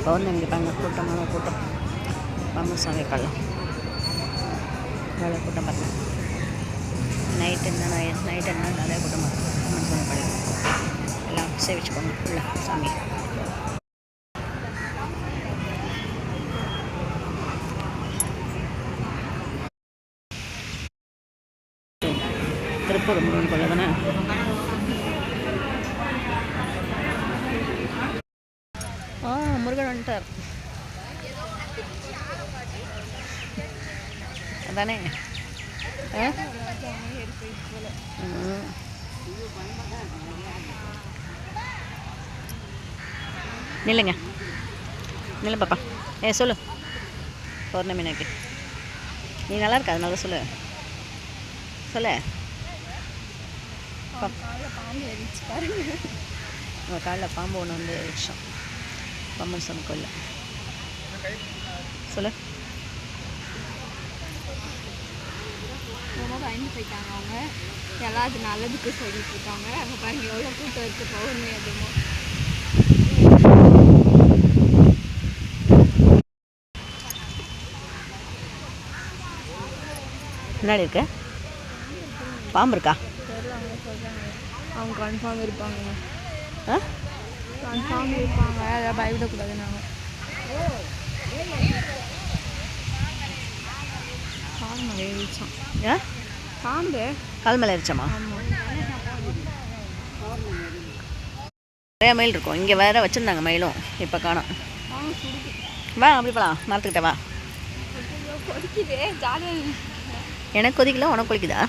பௌர்ணமிக்கு பாருங்க கூட்டமான கூட்டம். ராமசாமி கல்லம் எவ்வளோ கூட்டம் பாருங்க. நைட்டு என்ன நிறைய கூட்டம் ராமசாமி கல்லம் எல்லாம் சேவிச்சுக்கோங்க ஃபுல்லாக சாமி. திருப்பூர் முருகன் கொள்ள தானே. முருகன் வந்துட்டார் அதானே. நில்லுங்க நில்ல பாப்பா. சொல்லு பௌர்ணமி நோக்கி நீ நல்லா இருக்க அதனால சொல்லு சொல்லு. உங்கள் காலில் பாம்பு ஒன்று வந்து ஏறிச்சோம் பம்மன் சாமி கோயிலில். சொல்லு. ரொம்ப பயந்து போயிட்டாங்க அவங்க. எல்லாம் அது நல்லதுக்கு சொல்லிட்டு இருக்காங்க. அங்கே பாருங்க எவ்வளோ கூட்டம் இருக்குது பௌர்ணமி அதுமோ. முன்னாடி இருக்க பாம்பு இருக்கா? அவங்க கன்ஃபார்ம் இருப்பாங்க. கன்ஃபார்ம் இருப்பாங்க. அதை பயப்படக்கூடாது. நாங்கள் கால் மேலே ஏறிச்சோம். பாம்பு கால் மேலே ஏறிச்சோமா? நிறையா மயில் இருக்கும். இங்கே வேற வச்சுருந்தாங்க மயிலும், இப்போ காணோம். வா அப்படி போகலாம். மரத்துக்கிட்ட வா. கொதிக்குது ஜாலியாக. எனக்கு கொதிக்கல, உனக்கு கொதிக்குதா?